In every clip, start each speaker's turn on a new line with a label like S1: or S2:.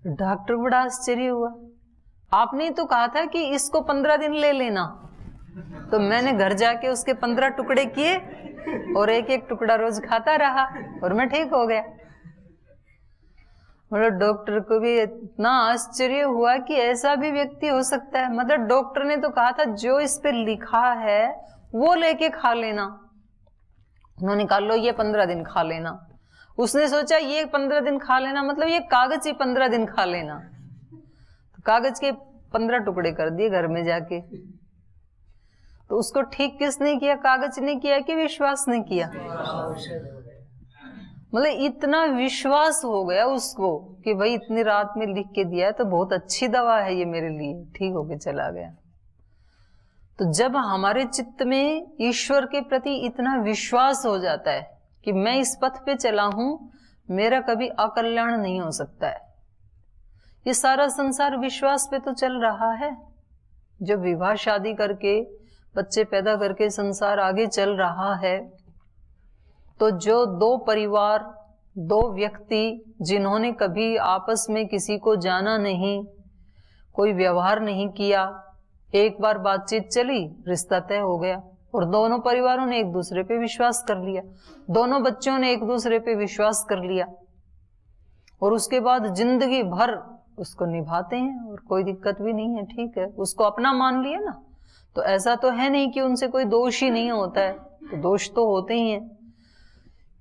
S1: Doctor बड़ा आश्चर्य हुआ, आपने तो कहा था कि इसको 15 दिन ले लेना। तो मैंने घर जाके उसके 15 टुकड़े किए और एक एक टुकड़ा रोज खाता रहा और मैं ठीक हो गया। मतलब डॉक्टर को भी इतना आश्चर्य हुआ कि ऐसा भी व्यक्ति हो सकता है। मतलब डॉक्टर ने तो कहा था जो इस पे लिखा है वो लेके खा लेना। उन्होंने कहा लो ये 15 दिन खा लेना। उसने सोचा ये 15 दिन खा लेना मतलब ये कागज ही 15 दिन खा लेना। तो कागज के 15 टुकड़े कर दिए घर में जाके। तो उसको ठीक किसने किया? कागज ने किया कि विश्वास ने किया? मतलब इतना विश्वास हो गया उसको कि भाई इतनी रात में लिख के दिया है तो बहुत अच्छी दवा है ये मेरे लिए, ठीक होके चला गया। तो जब हमारे चित्त में ईश्वर के प्रति इतना विश्वास हो जाता है कि मैं इस पथ पे चला हूं, मेरा कभी अकल्याण नहीं हो सकता है। ये सारा संसार विश्वास पे तो चल रहा है। जब विवाह शादी करके बच्चे पैदा करके संसार आगे चल रहा है, तो जो दो परिवार, दो व्यक्ति जिन्होंने कभी आपस में किसी को जाना नहीं, कोई व्यवहार नहीं किया, एक बार बातचीत चली, रिश्ता तय हो गया और दोनों परिवारों ने एक दूसरे पे विश्वास कर लिया, दोनों बच्चों ने एक दूसरे पे विश्वास कर लिया और उसके बाद जिंदगी भर उसको निभाते हैं और कोई दिक्कत भी नहीं है, ठीक है, उसको अपना मान लिया ना। तो ऐसा तो है नहीं कि उनसे कोई दोष ही नहीं होता है, तो दोष तो होते ही हैं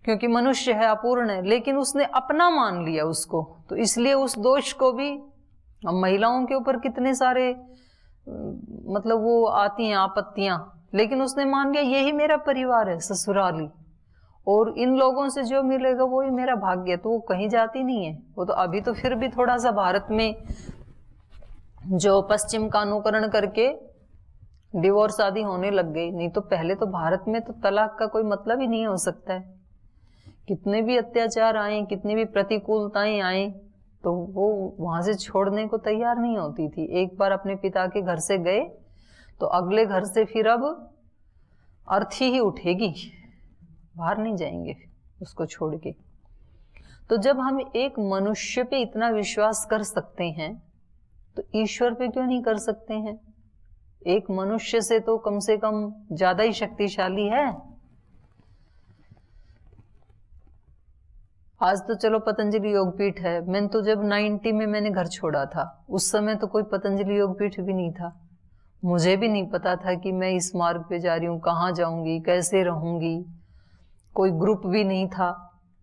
S1: क्योंकि मनुष्य है, अपूर्ण है, लेकिन उसने अपना मान लिया उसको, तो इसलिए उस दोष को भी। महिलाओं के ऊपर कितने सारे मतलब वो आती हैं आपत्तियां, लेकिन उसने मान लिया यही मेरा परिवार है ससुराली और इन लोगों से जो मिलेगा वो ही मेरा भाग्य है। तो वो कहीं जाती नहीं है। वो तो अभी तो फिर भी थोड़ा सा भारत में जो पश्चिम का अनुकरण करके डिवोर्स आदि होने लग गई, नहीं तो पहले तो भारत में तो तलाक का कोई मतलब ही नहीं हो सकता है। कितने भी अत्याचार आए, कितनी भी प्रतिकूलताएं आए, तो वो वहां से छोड़ने को तैयार नहीं होती थी। एक बार अपने पिता के घर से गए तो अगले घर से फिर अब अर्थी ही उठेगी, बाहर नहीं जाएंगे उसको छोड़ के। तो जब हम एक मनुष्य पे इतना विश्वास कर सकते हैं तो ईश्वर पे क्यों नहीं कर सकते हैं? एक मनुष्य से तो कम से कम ज्यादा ही शक्तिशाली है। आज तो चलो पतंजलि योगपीठ है, मैंने तो जब 90 में मैंने घर छोड़ा था उस समय तो कोई पतंजलि योगपीठ भी नहीं था। मुझे भी नहीं पता था कि मैं इस मार्ग पे जा रही हूँ, कहाँ जाऊंगी, कैसे रहूंगी, कोई ग्रुप भी नहीं था।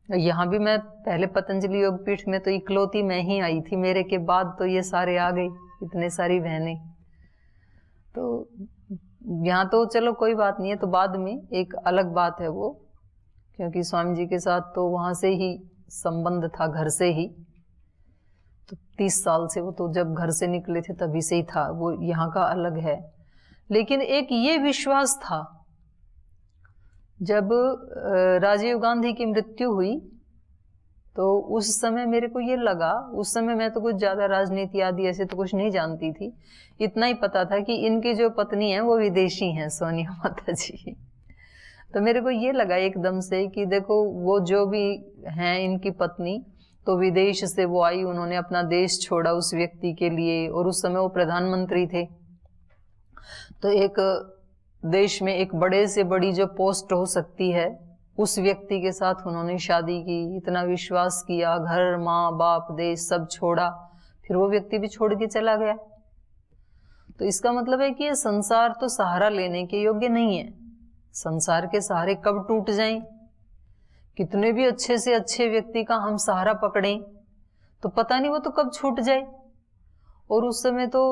S1: यहाँ भी मैं पहले पतंजलि योगपीठ में तो इकलौती मैं ही आई थी, मेरे के बाद तो ये सारे आ गए, इतने सारी बहनें। तो यहाँ तो चलो कोई बात नहीं है, तो बाद में एक अलग बात है वो, क्योंकि स्वामी जी के साथ तो वहां से ही संबंध था, घर से ही। तो 30 साल से वो तो जब घर से निकले थे तभी से ही था, वो यहाँ का अलग है। लेकिन एक ये विश्वास था, जब राजीव गांधी की मृत्यु हुई तो उस समय मेरे को ये लगा, उस समय मैं तो कुछ ज्यादा राजनीति आदि ऐसे तो कुछ नहीं जानती थी, इतना ही पता था कि इनकी जो पत्नी है वो विदेशी हैं, सोनिया माता जी। तो मेरे को ये लगा एकदम से कि देखो वो जो भी हैं इनकी पत्नी, तो विदेश से वो आई, उन्होंने अपना देश छोड़ा उस व्यक्ति के लिए, और उस समय वो प्रधानमंत्री थे। तो एक देश में एक बड़े से बड़ी जो पोस्ट हो सकती है उस व्यक्ति के साथ उन्होंने शादी की, इतना विश्वास किया, घर माँ बाप देश सब छोड़ा, फिर वो व्यक्ति भी छोड़ के चला गया। तो इसका मतलब है कि ये संसार तो सहारा लेने के योग्य नहीं है। संसार के सहारे कब टूट जाएं, कितने भी अच्छे से अच्छे व्यक्ति का हम सहारा पकड़ें तो पता नहीं वो तो कब छूट जाए। और उस समय तो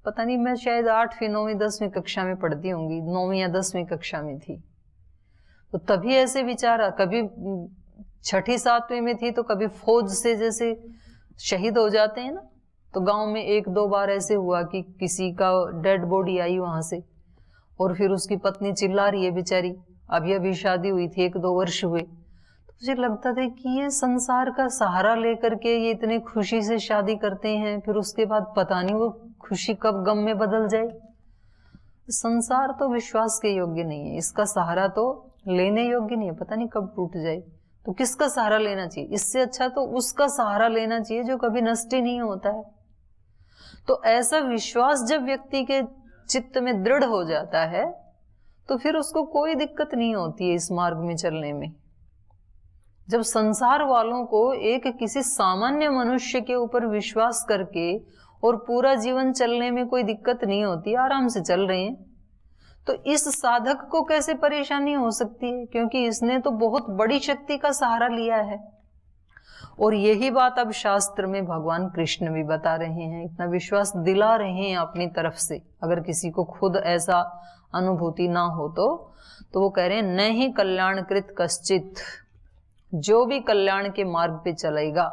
S1: पता नहीं, मैं शायद 8वीं 9वीं 10वीं कक्षा में पढ़ती होंगी, 9वीं या 10वीं कक्षा में थी। तो तभी ऐसे विचारा, कभी 6ठी 7वीं में थी तो कभी फौज से जैसे शहीद हो जाते हैं ना, तो गांव में 1-2 बार ऐसे हुआ कि किसी का डेड बॉडी आई वहां से, और फिर उसकी पत्नी चिल्ला रही है बेचारी, अभी अभी शादी हुई थी, 1-2 वर्ष हुए। तो मुझे लगता था कि ये संसार का सहारा लेकर के ये इतने खुशी से शादी करते हैं, फिर उसके बाद पता नहीं वो खुशी कब गम में बदल जाए। संसार तो विश्वास के योग्य नहीं है, इसका सहारा तो लेने योग्य नहीं है, पता नहीं कब टूट जाए। तो किसका सहारा लेना चाहिए? इससे अच्छा तो उसका सहारा लेना चाहिए जो कभी नष्ट ही नहीं होता है। तो ऐसा विश्वास जब व्यक्ति के चित्त में दृढ़ हो जाता है तो फिर उसको कोई दिक्कत नहीं होती है इस मार्ग में चलने में। जब संसार वालों को एक किसी सामान्य मनुष्य के ऊपर विश्वास करके और पूरा जीवन चलने में कोई दिक्कत नहीं होती, आराम से चल रहे हैं, तो इस साधक को कैसे परेशानी हो सकती है? क्योंकि इसने तो बहुत बड़ी शक्ति का सहारा लिया है। और यही बात अब शास्त्र में भगवान कृष्ण भी बता रहे हैं, इतना विश्वास दिला रहे हैं अपनी तरफ से। अगर किसी को खुद ऐसा अनुभूति ना हो तो वो कह रहे हैं, न ही कल्याणकृत कश्चित, जो भी कल्याण के मार्ग पे चलेगा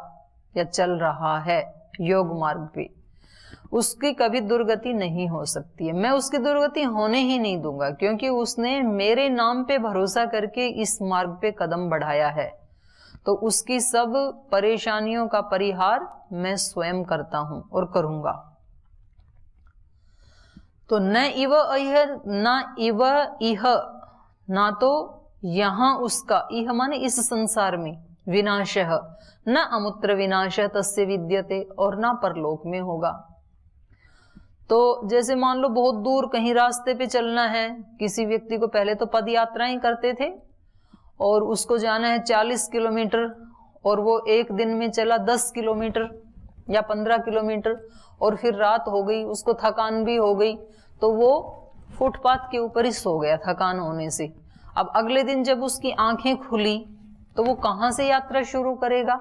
S1: या चल रहा है योग मार्ग पे, उसकी कभी दुर्गति नहीं हो सकती है। मैं उसकी दुर्गति होने ही नहीं दूंगा, क्योंकि उसने मेरे नाम पे भरोसा करके इस मार्ग पे कदम बढ़ाया है। तो उसकी सब परेशानियों का परिहार मैं स्वयं करता हूं और करूंगा। तो न इव इह न इव इह, ना तो यहां उसका, इह माने इस संसार में, विनाशः न अमुत्र विनाशः तस्य विद्यते, और ना परलोक में होगा। तो जैसे मान लो बहुत दूर कहीं रास्ते पे चलना है, किसी व्यक्ति को पहले तो पद यात्राएं करते थे और उसको जाना है 40 किलोमीटर, और वो एक दिन में चला 10 किलोमीटर या 15 किलोमीटर, और फिर रात हो गई, उसको थकान भी हो गई, तो वो फुटपाथ के ऊपर ही सो गया थकान होने से। अब अगले दिन जब उसकी आंखें खुली तो वो कहां से यात्रा शुरू करेगा?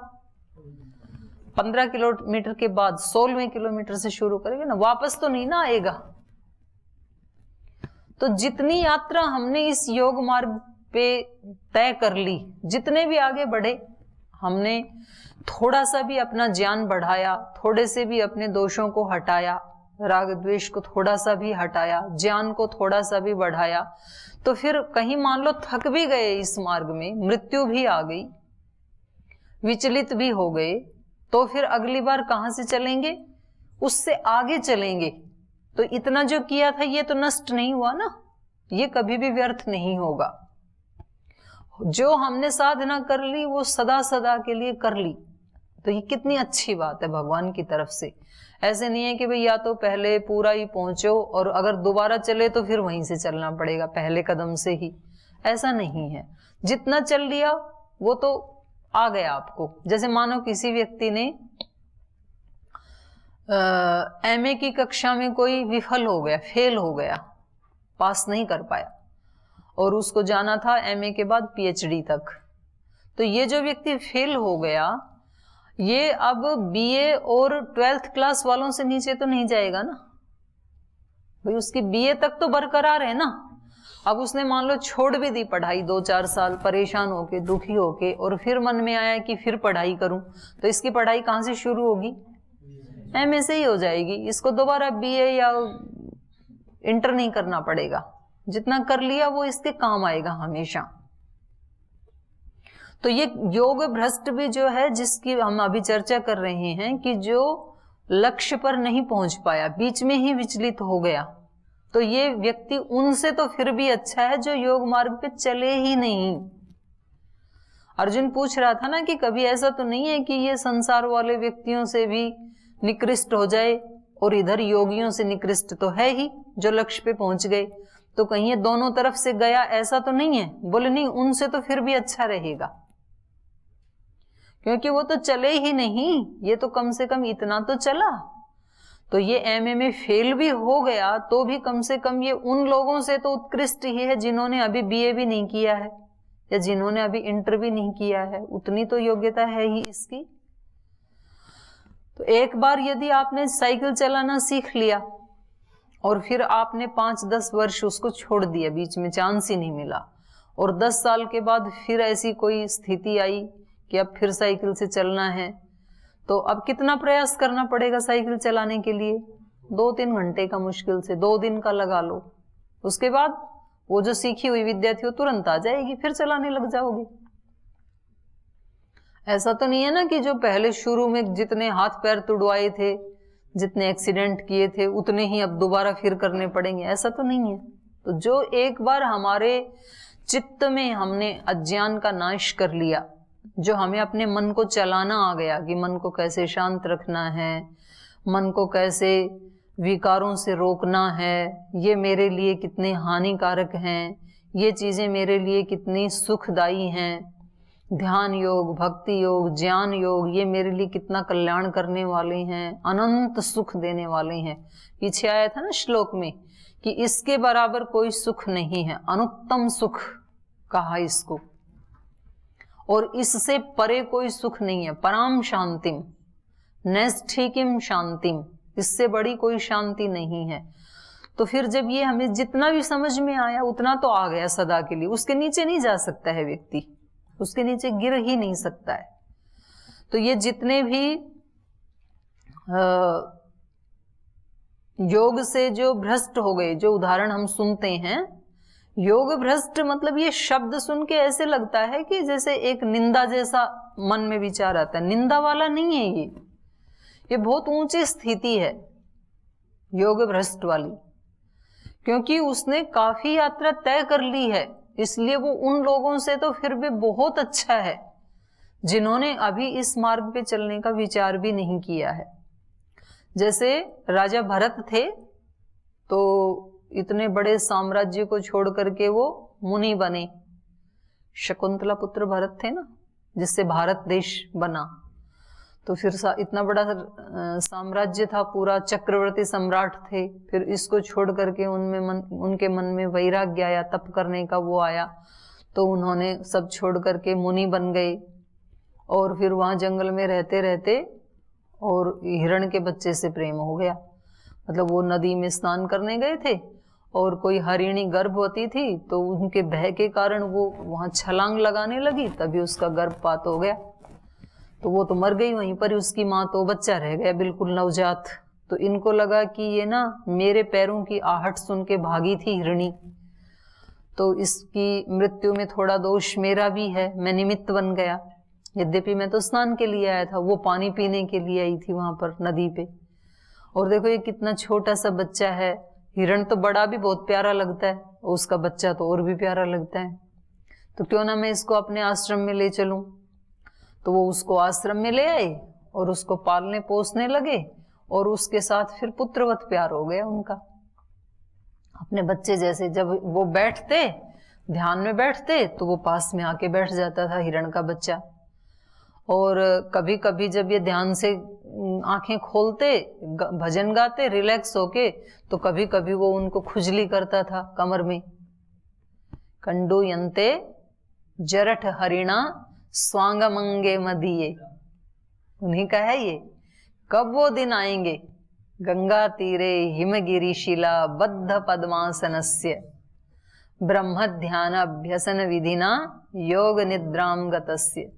S1: 15 किलोमीटर के बाद 16वें किलोमीटर से शुरू करेगा ना, वापस तो नहीं ना आएगा। तो जितनी यात्रा हमने इस योग मार्ग पे तय कर ली, जितने भी आगे बढ़े, हमने थोड़ा सा भी अपना ज्ञान बढ़ाया, थोड़े से भी अपने दोषों को हटाया, राग द्वेष को थोड़ा सा भी हटाया, ज्ञान को थोड़ा सा भी बढ़ाया, तो फिर कहीं मान लो थक भी गए इस मार्ग में, मृत्यु भी आ गई, विचलित भी हो गए, तो फिर अगली बार कहां से चलेंगे? उससे आगे चलेंगे। तो इतना जो किया था ये तो नष्ट नहीं हुआ ना, ये कभी भी व्यर्थ नहीं होगा। जो हमने साधना कर ली वो सदा सदा के लिए कर ली, तो ये कितनी अच्छी बात है भगवान की तरफ से। ऐसे नहीं है कि भाई या तो पहले पूरा ही पहुंचो और अगर दोबारा चले तो फिर वहीं से चलना पड़ेगा पहले कदम से ही, ऐसा नहीं है। जितना चल लिया वो तो आ गया आपको। जैसे मानो किसी व्यक्ति ने एमए की कक्षा में कोई विफल हो गया, फेल हो गया, पास नहीं कर पाया, और उसको जाना था एमए के बाद पीएचडी तक। तो ये जो व्यक्ति फेल हो गया, ये अब बीए और 12th क्लास वालों से नीचे तो नहीं जाएगा ना भाई, उसकी बीए तक तो बरकरार है ना। अब उसने मान लो छोड़ भी दी पढ़ाई 2-4 साल, परेशान होके, दुखी होके, और फिर मन में आया कि फिर पढ़ाई करूं, तो इसकी पढ़ाई कहां से शुरू होगी? एमए से ही हो जाएगी। इसको दोबारा बीए या इंटर नहीं करना पड़ेगा, जितना कर लिया वो इसके काम आएगा हमेशा। तो ये योग भ्रष्ट भी जो है, जिसकी हम अभी चर्चा कर रहे हैं, कि जो लक्ष्य पर नहीं पहुंच पाया, बीच में ही विचलित हो गया, तो ये व्यक्ति उनसे तो फिर भी अच्छा है जो योग मार्ग पे चले ही नहीं। अर्जुन पूछ रहा था ना कि कभी ऐसा तो नहीं है कि ये संसार वाले व्यक्तियों से भी निकृष्ट हो जाए और इधर योगियों से निकृष्ट तो है ही जो लक्ष्य पे पहुंच गए, तो कहीं ये दोनों तरफ से गया, ऐसा तो नहीं है। बोले नहीं, उनसे तो फिर भी अच्छा रहेगा, क्योंकि वो तो चले ही नहीं, ये तो कम से कम इतना तो चला। तो ये एमए में फेल भी हो गया तो भी कम से कम ये उन लोगों से तो उत्कृष्ट ही है जिन्होंने अभी बीए भी नहीं किया है या जिन्होंने अभी इंटर भी नहीं किया है, उतनी तो योग्यता है ही इसकी। तो एक बार यदि आपने साइकिल चलाना सीख लिया और फिर आपने 5-10 वर्ष उसको छोड़ दिया, बीच में चांस ही नहीं मिला, और 10 साल के बाद फिर ऐसी कोई स्थिति आई कि अब फिर साइकिल से चलना है, तो अब कितना प्रयास करना पड़ेगा साइकिल चलाने के लिए? 2-3 घंटे का, मुश्किल से 2 दिन का लगा लो। उसके बाद वो जो सीखी हुई विद्या थी वो तुरंत आ जाएगी, फिर चलाने लग जाओगे। ऐसा तो नहीं है ना कि जो पहले शुरू में जितने हाथ पैर तुड़वाए थे, जितने एक्सीडेंट किए थे, उतने ही अब दोबारा फिर करने पड़ेंगे, ऐसा तो नहीं है। तो जो एक बार हमारे चित्त में हमने अज्ञान का नाश कर लिया, जो हमें अपने मन को चलाना आ गया कि मन को कैसे शांत रखना है, मन को कैसे विकारों से रोकना है, ये मेरे लिए कितने हानिकारक हैं, ये चीज़ें मेरे लिए कितनी सुखदाई हैं, ध्यान योग, भक्ति योग, ज्ञान योग, ये मेरे लिए कितना कल्याण करने वाले हैं, अनंत सुख देने वाले हैं। पीछे आया था ना श्लोक में कि इसके बराबर कोई सुख नहीं है, अनुत्तम सुख कहा इसको, और इससे परे कोई सुख नहीं है। पराम शांतिम नैष्ठिकीम शांतिम, इससे बड़ी कोई शांति नहीं है। तो फिर जब ये हमें जितना भी समझ में आया उतना तो आ गया सदा के लिए, उसके नीचे नहीं जा सकता है व्यक्ति, उसके नीचे गिर ही नहीं सकता है। तो ये जितने भी योग से जो भ्रष्ट हो गए, जो उदाहरण हम सुनते हैं, योग भ्रष्ट मतलब ये शब्द सुन के ऐसे लगता है कि जैसे एक निंदा जैसा मन में विचार आता है। निंदा वाला नहीं है ये बहुत ऊंची स्थिति है योग भ्रष्ट वाली, क्योंकि उसने काफी यात्रा तय कर ली है, इसलिए वो उन लोगों से तो फिर भी बहुत अच्छा है जिन्होंने अभी इस मार्ग पे चलने का विचार भी नहीं किया है। जैसे राजा भरत थे, तो इतने बड़े साम्राज्य को छोड़ करके वो मुनि बने। शकुंतला पुत्र भरत थे ना, जिससे भारत देश बना। तो फिर इतना बड़ा साम्राज्य था, पूरा चक्रवर्ती सम्राट थे, फिर इसको छोड़ करके उनके मन में वैराग्य आया, तप करने का वो आया, तो उन्होंने सब छोड़ करके मुनि बन गए। और फिर वहाँ जंगल में रहते रहते और हिरण के बच्चे से प्रेम हो गया। मतलब वो नदी में स्नान करने गए थे और कोई हरिणी गर्भवती थी, तो उनके भय के कारण वो वहाँ छलांग लगाने लगी, तभी उसका गर्भपात हो गया। तो वो तो मर गई वहीं पर, उसकी माँ तो बच्चा रह गया बिल्कुल नवजात। तो इनको लगा कि ये ना मेरे पैरों की आहट सुन के भागी थी हिरणी, तो इसकी मृत्यु में थोड़ा दोष मेरा भी है, मैं निमित्त बन गया। यद्यपि मैं तो स्नान के लिए आया था, वो पानी पीने के लिए आई थी वहां पर नदी पे। और देखो ये कितना छोटा सा बच्चा है, हिरण तो बड़ा भी बहुत प्यारा लगता है, और उसका बच्चा तो और भी प्यारा लगता है। तो क्यों ना मैं इसको अपने आश्रम में ले चलूं। तो वो उसको आश्रम में ले आए और उसको पालने पोसने लगे, और उसके साथ फिर पुत्रवत प्यार हो गया उनका, अपने बच्चे जैसे। जब वो बैठते, ध्यान में बैठते, तो वो पास में आके बैठ जाता था हिरण का बच्चा। और कभी कभी जब ये ध्यान से आंखें खोलते, भजन गाते रिलैक्स होके, तो कभी कभी वो उनको खुजली करता था कमर में। कंडू यंते जरठ हरिणा स्वांगमंगे मदिये, उन्हीं का है ये। कब वो दिन आएंगे, गंगा तीरे हिमगिरी शिला बद्ध पद्मासनस्य ब्रह्म ध्यान अभ्यसन विधिना योग निद्राम गतस्य।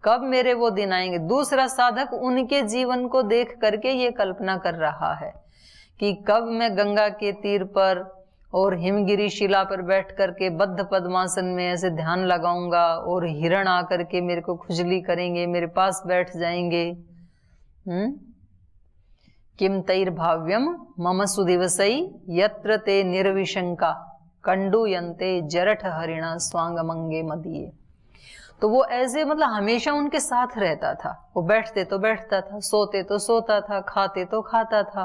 S1: कब मेरे वो दिन आएंगे। दूसरा साधक उनके जीवन को देख करके ये कल्पना कर रहा है कि कब मैं गंगा के तीर पर और हिमगिरी शिला पर बैठ करके बद्ध पद्मासन में ऐसे ध्यान लगाऊंगा, और हिरण आकर के मेरे को खुजली करेंगे, मेरे पास बैठ जाएंगे। किम तैर भाव्यम मम सुदिवसई यत्र ते निर्विशंका कंडू यंते जरठ हरिणा स्वांगमंगे मदिये। तो वो ऐसे मतलब हमेशा उनके साथ रहता था, वो बैठते तो बैठता था, सोते तो सोता था, खाते तो खाता था।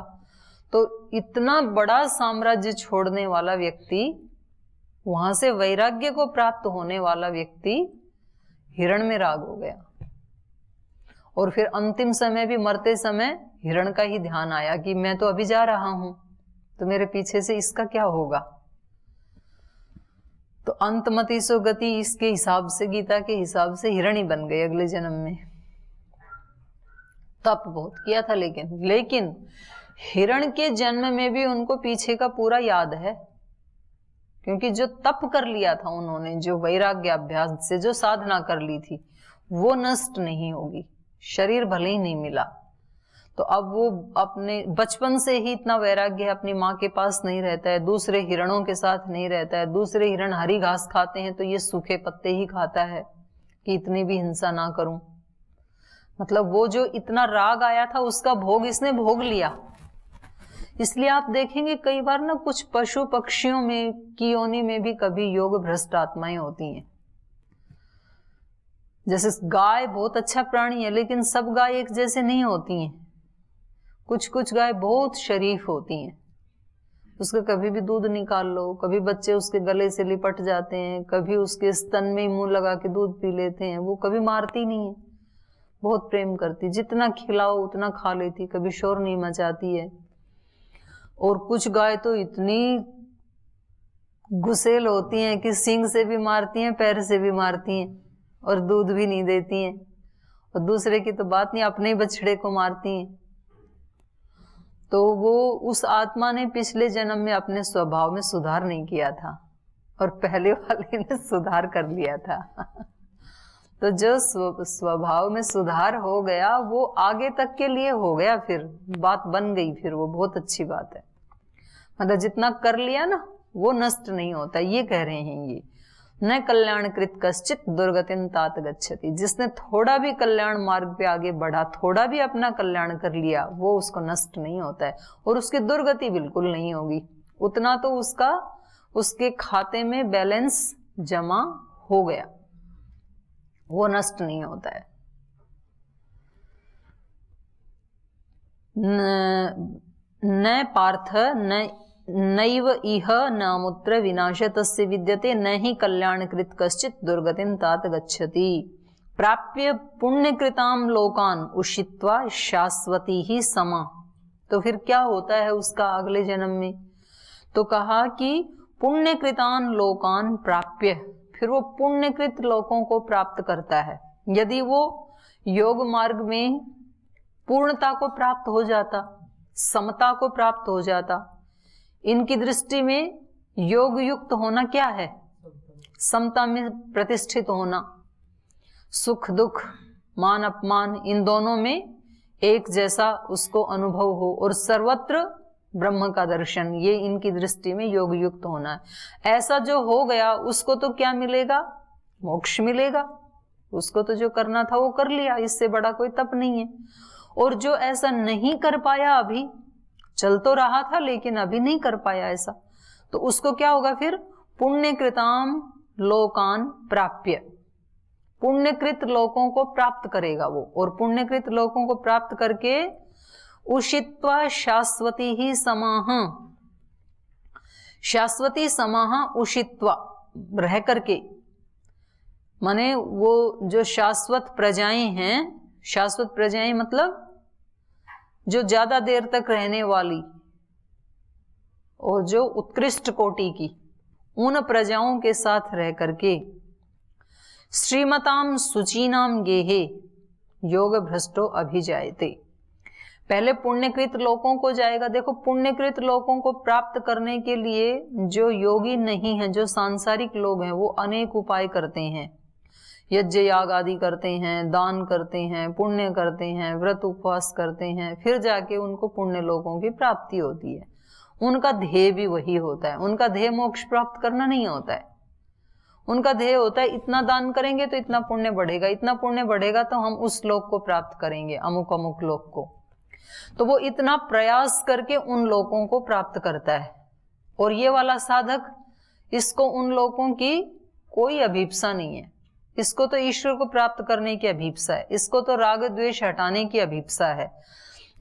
S1: तो इतना बड़ा साम्राज्य छोड़ने वाला व्यक्ति, वहां से वैराग्य को प्राप्त होने वाला व्यक्ति हिरण में राग हो गया। और फिर अंतिम समय भी, मरते समय हिरण का ही ध्यान आया कि मैं तो अभी जा रहा हूं, तो मेरे पीछे से इसका क्या होगा। तो अंतमति सो गति, इसके हिसाब से, गीता के हिसाब से हिरण ही बन गए अगले जन्म में। तप बहुत किया था, लेकिन हिरण के जन्म में भी उनको पीछे का पूरा याद है, क्योंकि जो तप कर लिया था उन्होंने, जो वैराग्य अभ्यास से जो साधना कर ली थी, वो नष्ट नहीं होगी। शरीर भले ही नहीं मिला, तो अब वो अपने बचपन से ही इतना वैराग्य है, अपनी माँ के पास नहीं रहता है, दूसरे हिरणों के साथ नहीं रहता है। दूसरे हिरण हरी घास खाते हैं तो ये सूखे पत्ते ही खाता है कि इतनी भी हिंसा ना करूं। मतलब वो जो इतना राग आया था उसका भोग इसने भोग लिया। इसलिए आप देखेंगे कई बार ना कुछ पशु पक्षियों में की योनि में भी कभी योग भ्रष्ट आत्माएं होती हैं। जैसे गाय बहुत अच्छा प्राणी है, लेकिन सब गाय एक जैसे नहीं होती हैं। कुछ कुछ गाय बहुत शरीफ होती हैं, उसका कभी भी दूध निकाल लो, कभी बच्चे उसके गले से लिपट जाते हैं, कभी उसके स्तन में मुंह लगा के दूध पी लेते हैं, वो कभी मारती नहीं है, बहुत प्रेम करती, जितना खिलाओ उतना खा लेती, कभी शोर नहीं मचाती है। और कुछ गाय तो इतनी गुस्सेल होती हैं कि सींग से भी मारती हैं, पैर से भी मारती हैं, और दूध भी नहीं देती हैं। और दूसरे की तो बात नहीं, अपने ही बछड़े को मारती हैं। तो वो उस आत्मा ने पिछले जन्म में अपने स्वभाव में सुधार नहीं किया था, और पहले वाले ने सुधार कर लिया था। तो जो स्वभाव में सुधार हो गया वो आगे तक के लिए हो गया, फिर बात बन गई, फिर वो बहुत अच्छी बात है। मतलब जितना कर लिया ना वो नष्ट नहीं होता, ये कह रहे हैं ये। न कल्याणकृत कश्चित दुर्गतिन तात गच्छति, जिसने थोड़ा भी कल्याण मार्ग पे आगे बढ़ा, थोड़ा भी अपना कल्याण कर लिया, वो उसको नष्ट नहीं होता है, और उसकी दुर्गति बिल्कुल नहीं होगी। उतना तो उसका उसके खाते में बैलेंस जमा हो गया, वो नष्ट नहीं होता है। न पार्थ नैव इह नामुत्र विनाश तस्य विद्यते, न ही कल्याणकृत कश्चित दुर्गतिं तात गच्छति। प्राप्य पुण्यकृताम लोकान उषित्वा शाश्वती ही समा। तो फिर क्या होता है उसका अगले जन्म में? तो कहा कि पुण्यकृतान लोकान प्राप्य, फिर वो पुण्यकृत लोकों को प्राप्त करता है। यदि वो योग मार्ग में पूर्णता को प्राप्त हो जाता, समता को प्राप्त हो जाता, इनकी दृष्टि में योग युक्त होना क्या है? समता में प्रतिष्ठित होना, सुख दुख मान अपमान इन दोनों में एक जैसा उसको अनुभव हो, और सर्वत्र ब्रह्म का दर्शन, ये इनकी दृष्टि में योग युक्त होना है। ऐसा जो हो गया उसको तो क्या मिलेगा? मोक्ष मिलेगा। उसको तो जो करना था वो कर लिया, इससे बड़ा कोई तप नहीं है। और जो ऐसा नहीं कर पाया, अभी चल तो रहा था लेकिन अभी नहीं कर पाया ऐसा, तो उसको क्या होगा फिर? पुण्यकृताम लोकान प्राप्य, पुण्यकृत लोकों को प्राप्त करेगा वो, और पुण्यकृत लोकों को प्राप्त करके उषित्वा शाश्वती ही समाह, शाश्वती समाह उषित्वा रह करके, माने वो जो शाश्वत प्रजाएं हैं, शाश्वत प्रजाएं मतलब जो ज्यादा देर तक रहने वाली और जो उत्कृष्ट कोटि की, उन प्रजाओं के साथ रह करके श्रीमताम सुचीनाम गेहे योग भ्रष्टो अभिजायते, पहले पुण्यकृत लोकों को जाएगा। देखो पुण्यकृत लोकों को प्राप्त करने के लिए जो योगी नहीं है, जो सांसारिक लोग हैं, वो अनेक उपाय करते हैं, यज्ञ याग आदि करते हैं, दान करते हैं, पुण्य करते हैं, व्रत उपवास करते हैं, फिर जाके उनको पुण्य लोगों की प्राप्ति होती है। उनका ध्येय भी वही होता है, उनका ध्येय मोक्ष प्राप्त करना नहीं होता है। उनका ध्येय होता है इतना दान करेंगे तो इतना पुण्य बढ़ेगा, इतना पुण्य बढ़ेगा तो हम उस लोक को प्राप्त करेंगे, अमुक अमुक लोक को। तो वो इतना प्रयास करके उन लोगों को प्राप्त करता है। और ये वाला साधक, इसको उन लोगों की कोई अभीप्सा नहीं है, इसको तो ईश्वर को प्राप्त करने की अभीप्सा है, इसको तो राग द्वेष हटाने की अभीप्सा है,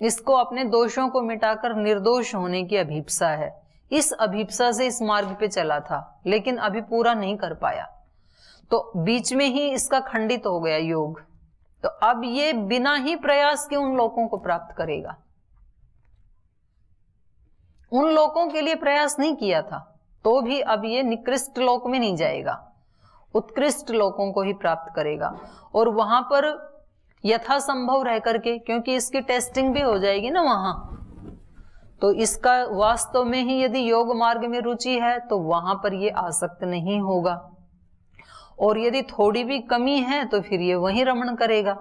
S1: इसको अपने दोषों को मिटाकर निर्दोष होने की अभीप्सा है। इस अभीप्सा से इस मार्ग पे चला था, लेकिन अभी पूरा नहीं कर पाया, तो बीच में ही इसका खंडित हो गया योग। तो अब ये बिना ही प्रयास के उन लोगों को प्राप्त करेगा। उन लोगों के लिए प्रयास नहीं किया था तो भी अब ये निकृष्ट लोक में नहीं जाएगा, उत्कृष्ट लोकों को ही प्राप्त करेगा। और वहां पर यथासंभव रह करके, क्योंकि इसकी टेस्टिंग भी हो जाएगी ना वहां, तो इसका वास्तव में ही यदि योग मार्ग में रुचि है तो वहां पर ये आसक्त नहीं होगा। और यदि थोड़ी भी कमी है तो फिर ये वहीं रमण करेगा,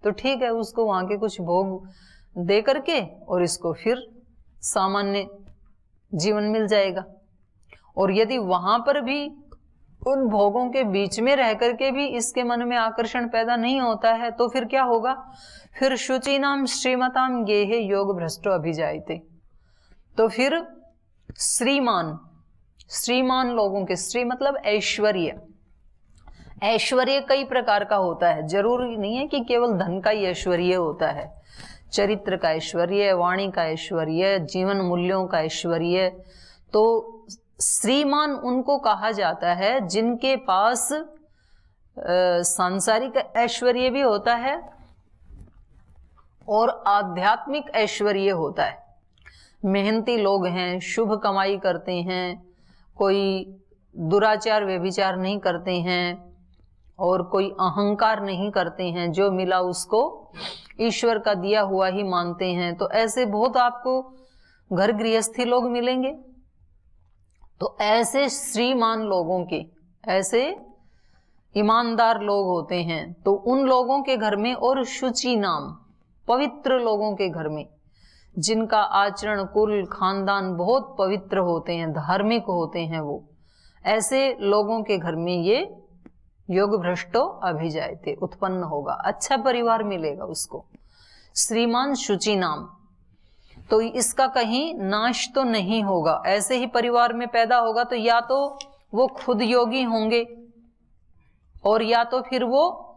S1: तो ठीक है, उसको वहां के कुछ भोग दे करके और इसको फिर सामान्य जीवन मिल जाएगा। और यदि वहां पर भी उन भोगों के बीच में रह करके भी इसके मन में आकर्षण पैदा नहीं होता है, तो फिर क्या होगा? फिर शुचिनाम श्रीमताम गेहे योग भ्रष्टो अभिजायते, तो फिर श्रीमान, श्रीमान लोगों के, श्री मतलब ऐश्वर्य, ऐश्वर्य कई प्रकार का होता है, जरूरी नहीं है कि केवल धन का ही ऐश्वर्य होता है। चरित्र का ऐश्वर्य, वाणी का ऐश्वर्य, जीवन मूल्यों का ऐश्वर्य। तो श्रीमान उनको कहा जाता है जिनके पास सांसारिक ऐश्वर्य भी होता है और आध्यात्मिक ऐश्वर्य होता है। मेहनती लोग हैं, शुभ कमाई करते हैं, कोई दुराचार व्यभिचार नहीं करते हैं और कोई अहंकार नहीं करते हैं, जो मिला उसको ईश्वर का दिया हुआ ही मानते हैं। तो ऐसे बहुत आपको घर गृहस्थी लोग मिलेंगे। तो ऐसे श्रीमान लोगों के, ऐसे ईमानदार लोग होते हैं, तो उन लोगों के घर में, और शुचि नाम, पवित्र लोगों के घर में, जिनका आचरण कुल खानदान बहुत पवित्र होते हैं, धार्मिक होते हैं, वो ऐसे लोगों के घर में ये योग भ्रष्टो अभिजायते उत्पन्न होगा, अच्छा परिवार मिलेगा उसको, श्रीमान शुचि नाम। तो इसका कहीं नाश तो नहीं होगा। ऐसे ही परिवार में पैदा होगा तो या तो वो खुद योगी होंगे और या तो फिर वो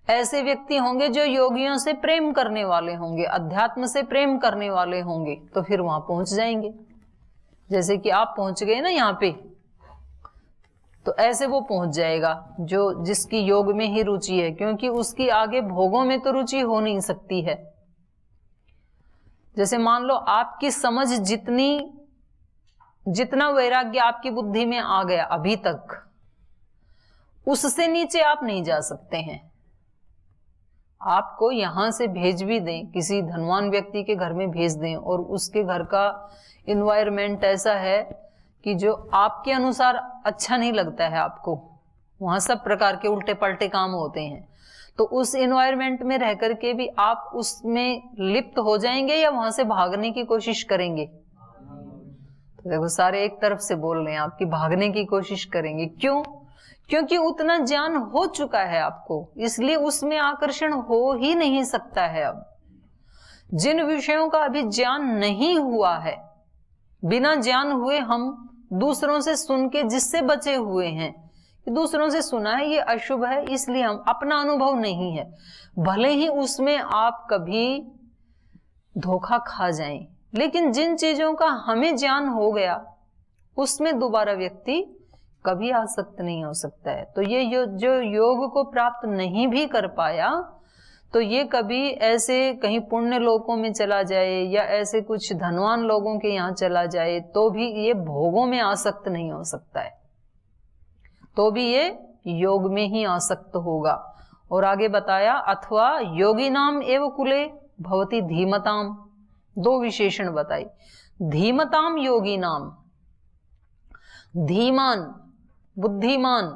S1: ऐसे व्यक्ति होंगे जो योगियों से प्रेम करने वाले होंगे, अध्यात्म से प्रेम करने वाले होंगे, तो फिर वहां पहुंच जाएंगे। जैसे कि आप पहुंच गए ना यहाँ पे, तो ऐसे वो पहुंच जाएगा जो जिसकी योग में ही रुचि है, क्योंकि उसकी आगे भोगों में तो रुचि हो नहीं सकती है। जैसे मान लो आपकी समझ जितना वैराग्य आपकी बुद्धि में आ गया अभी तक, उससे नीचे आप नहीं जा सकते हैं। आपको यहां से भेज भी दें, किसी धनवान व्यक्ति के घर में भेज दें और उसके घर का इन्वायरमेंट ऐसा है कि जो आपके अनुसार अच्छा नहीं लगता है आपको, वहां सब प्रकार के उल्टे पलटे काम होते हैं, तो उस इन्वायरमेंट में रह करके भी आप उसमें लिप्त हो जाएंगे या वहां से भागने की कोशिश करेंगे? तो देखो सारे एक तरफ से बोल रहे हैं आपकी, भागने की कोशिश करेंगे। क्यों? क्योंकि उतना ज्ञान हो चुका है आपको, इसलिए उसमें आकर्षण हो ही नहीं सकता है। अब जिन विषयों का अभी ज्ञान नहीं हुआ है, बिना ज्ञान हुए हम दूसरों से सुन के जिससे बचे हुए हैं, दूसरों से सुना है ये अशुभ है, इसलिए हम, अपना अनुभव नहीं है, भले ही उसमें आप कभी धोखा खा जाएं, लेकिन जिन चीजों का हमें ज्ञान हो गया उसमें दोबारा व्यक्ति कभी आसक्त नहीं हो सकता है। तो ये जो योग को प्राप्त नहीं भी कर पाया, तो ये कभी ऐसे कहीं पुण्य लोकों में चला जाए या ऐसे कुछ धनवान लोगों के यहाँ चला जाए, तो भी ये भोगों में आसक्त नहीं हो सकता है, तो भी ये योग में ही आसक्त होगा। और आगे बताया, अथवा योगी नाम एव कुले भवती धीमताम, दो विशेषण बताई। धीमताम योगी नाम, धीमान बुद्धिमान,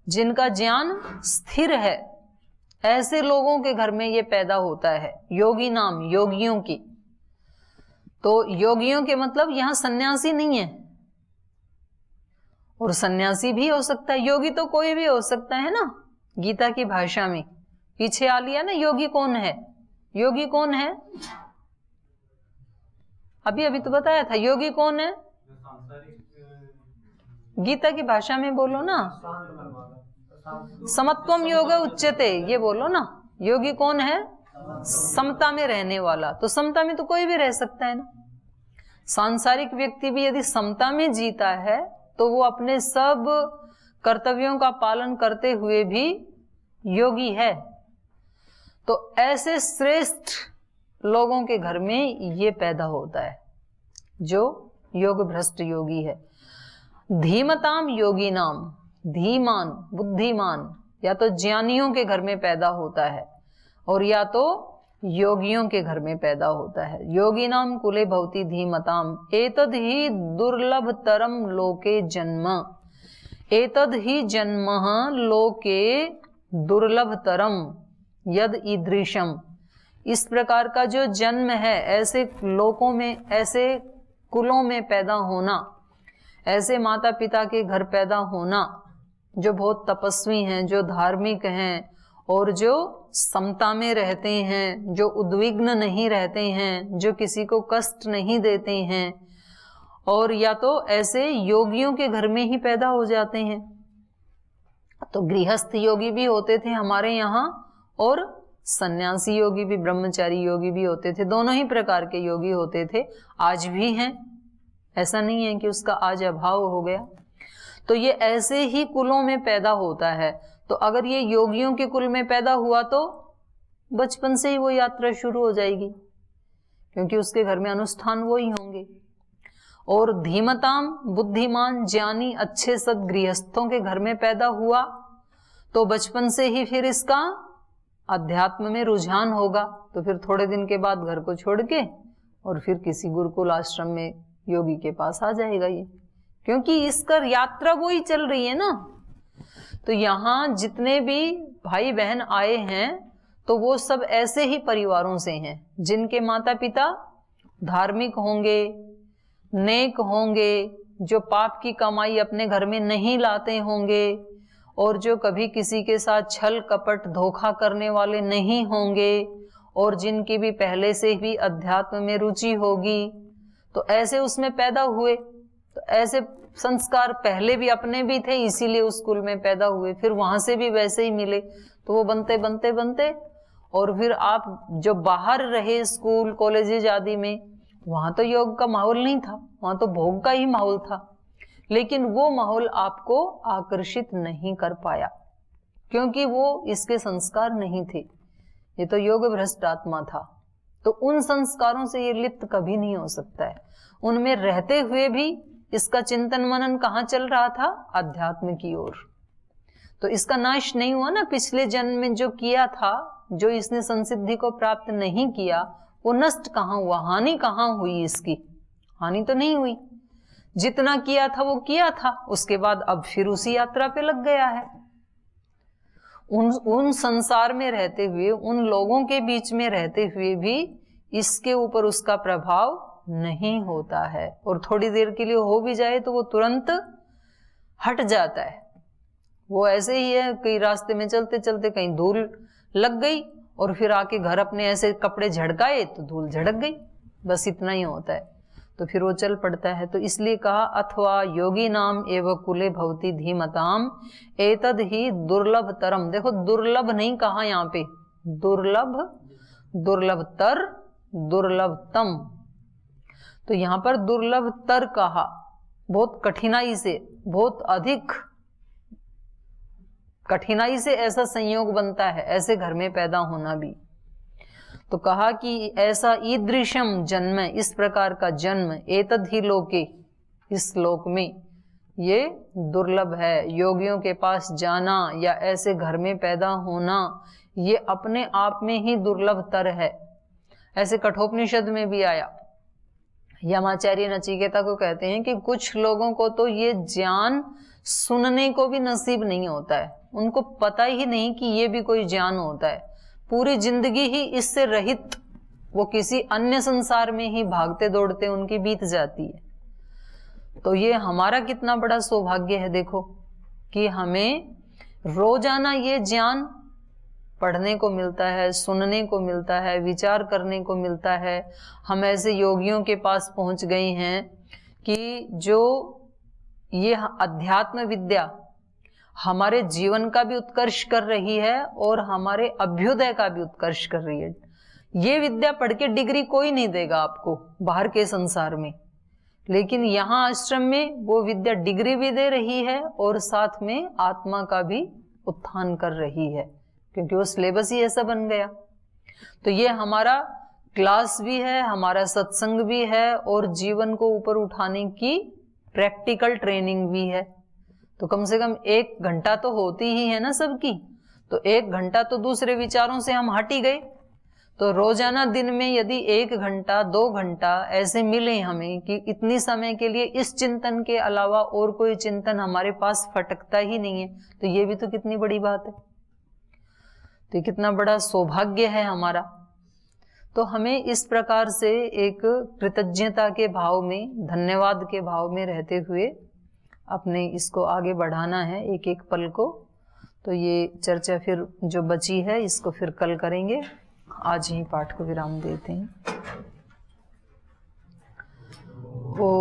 S1: जिनका ज्ञान स्थिर है, ऐसे लोगों के घर में ये पैदा होता है। योगी नाम, योगियों की, तो योगियों के मतलब यहां सन्यासी नहीं है, और सन्यासी भी हो सकता है, योगी तो कोई भी हो सकता है ना। गीता की भाषा में पीछे आ लिया ना, योगी कौन है? योगी कौन है? अभी तो बताया था, योगी कौन है? गीता की भाषा में बोलो ना, समत्वम योग उच्यते, ये बोलो ना। योगी कौन है? समता में रहने वाला। तो समता में तो कोई भी रह सकता है ना। सांसारिक व्यक्ति भी यदि समता में जीता है तो वो अपने सब कर्तव्यों का पालन करते हुए भी योगी है। तो ऐसे श्रेष्ठ लोगों के घर में ये पैदा होता है जो योग भ्रष्ट योगी है। धीमताम योगी नाम, धीमान बुद्धिमान, या तो ज्ञानियों के घर में पैदा होता है और या तो योगियों के घर में पैदा होता है। योगी नाम कुले भवती धीमताम, एतद ही दुर्लभ तरम लोके जन्म, एतद ही जन्म लोके दुर्लभ तरम यद ईदृशम। इस प्रकार का जो जन्म है, ऐसे लोकों में, ऐसे कुलों में पैदा होना, ऐसे माता पिता के घर पैदा होना जो बहुत तपस्वी हैं, जो धार्मिक हैं और जो समता में रहते हैं, जो उद्विग्न नहीं रहते हैं, जो किसी को कष्ट नहीं देते हैं, और या तो ऐसे योगियों के घर में ही पैदा हो जाते हैं। तो गृहस्थ योगी भी होते थे हमारे यहाँ और सन्यासी योगी भी, ब्रह्मचारी योगी भी होते थे, दोनों ही प्रकार के योगी होते थे, आज भी हैं, ऐसा नहीं है कि उसका आज अभाव हो गया। तो ये ऐसे ही कुलों में पैदा होता है। तो अगर ये योगियों के कुल में पैदा हुआ तो बचपन से ही वो यात्रा शुरू हो जाएगी, क्योंकि उसके घर में अनुष्ठान वो ही होंगे। और धीमताम, बुद्धिमान, ज्ञानी, अच्छे सद्गृहस्थों के घर में पैदा हुआ तो बचपन से ही फिर इसका अध्यात्म में रुझान होगा। तो फिर थोड़े दिन के बाद घर को छोड़ के और फिर किसी गुरुकुल आश्रम में योगी के पास आ जाएगा ये, क्योंकि इसका यात्रा वो ही चल रही है ना। तो यहाँ जितने भी भाई बहन आए हैं तो वो सब ऐसे ही परिवारों से हैं जिनके माता पिता धार्मिक होंगे, नेक होंगे, जो पाप की कमाई अपने घर में नहीं लाते होंगे और जो कभी किसी के साथ छल कपट धोखा करने वाले नहीं होंगे और जिनकी भी पहले से भी अध्यात्म में रुचि होगी। तो ऐसे उसमें पैदा हुए, तो ऐसे संस्कार पहले भी अपने भी थे, इसीलिए उस कुल में पैदा हुए, फिर वहां से भी वैसे ही मिले, तो वो बनते बनते बनते और फिर आप जो बाहर रहे स्कूल कॉलेजेस आदि में, वहां तो योग का माहौल नहीं था, वहां तो भोग का ही माहौल था, लेकिन वो माहौल आपको आकर्षित नहीं कर पाया क्योंकि वो इसके संस्कार नहीं थे। ये तो योग भ्रष्ट आत्मा था, तो उन संस्कारों से ये लिप्त कभी नहीं हो सकता है। उनमें रहते हुए भी इसका चिंतन मनन कहाँ चल रहा था? अध्यात्म की ओर। तो इसका नाश नहीं हुआ ना, पिछले जन्म में जो किया था, जो इसने संसिद्धि को प्राप्त नहीं किया, वो नष्ट कहाँ हुआ? हानि कहाँ हुई? इसकी हानि तो नहीं हुई। जितना किया था वो किया था, उसके बाद अब फिर उसी यात्रा पे लग गया है। उन संसार में रहते हुए, उन लोगों के बीच में रहते हुए भी इसके ऊपर उसका प्रभाव नहीं होता है, और थोड़ी देर के लिए हो भी जाए तो वो तुरंत हट जाता है। वो ऐसे ही है, कहीं रास्ते में चलते चलते कहीं धूल लग गई और फिर आके घर अपने ऐसे कपड़े झड़काए तो धूल झड़क गई, बस इतना ही होता है, तो फिर वो चल पड़ता है। तो इसलिए कहा अथवा योगी नाम एव कुले भवती धीमताम एतद ही दुर्लभ तरम। देखो दुर्लभ नहीं कहा यहाँ पे, दुर्लभ, दुर्लभतर, दुर्लभतम। तो यहाँ पर दुर्लभतर कहा, बहुत कठिनाई से, बहुत अधिक कठिनाई से ऐसा संयोग बनता है, ऐसे घर में पैदा होना भी। तो कहा कि ऐसा ईदृशम जन्म, इस प्रकार का जन्म, एतद ही लोके, इस लोक में ये दुर्लभ है। योगियों के पास जाना या ऐसे घर में पैदा होना ये अपने आप में ही दुर्लभतर है। ऐसे कठोपनिषद में भी आया, यमाचार्य नचिकेता को कहते हैं कि कुछ लोगों को तो ये ज्ञान सुनने को भी नसीब नहीं होता है, उनको पता ही नहीं कि ये भी कोई ज्ञान होता है। पूरी जिंदगी ही इससे रहित वो किसी अन्य संसार में ही भागते दौड़ते उनकी बीत जाती है। तो ये हमारा कितना बड़ा सौभाग्य है देखो, कि हमें रोजाना ये ज्ञान पढ़ने को मिलता है, सुनने को मिलता है, विचार करने को मिलता है। हम ऐसे योगियों के पास पहुंच गए हैं कि जो ये अध्यात्म विद्या हमारे जीवन का भी उत्कर्ष कर रही है और हमारे अभ्युदय का भी उत्कर्ष कर रही है। ये विद्या पढ़ के डिग्री कोई नहीं देगा आपको बाहर के संसार में, लेकिन यहाँ आश्रम में वो विद्या डिग्री भी दे रही है और साथ में आत्मा का भी उत्थान कर रही है, क्योंकि वो सिलेबस ही ऐसा बन गया। तो ये हमारा क्लास भी है, हमारा सत्संग भी है और जीवन को ऊपर उठाने की प्रैक्टिकल ट्रेनिंग भी है। तो कम से कम 1 घंटा तो होती ही है ना सबकी, तो 1 घंटा तो दूसरे विचारों से हम हट ही गए। तो रोजाना दिन में यदि 1 घंटा 2 घंटा ऐसे मिले हमें कि इतनी समय के लिए इस चिंतन के अलावा और कोई चिंतन हमारे पास फटकता ही नहीं है, तो ये भी तो कितनी बड़ी बात है, तो कितना बड़ा सौभाग्य है हमारा। तो हमें इस प्रकार से एक कृतज्ञता के भाव में, धन्यवाद के भाव में रहते हुए अपने इसको आगे बढ़ाना है, एक एक पल को। तो ये चर्चा फिर जो बची है इसको फिर कल करेंगे, आज ही पाठ को विराम देते हैं। ओ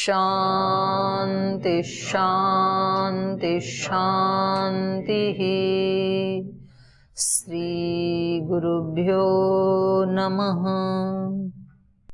S1: शांति शांति शांति। श्री गुरुभ्यो नमः।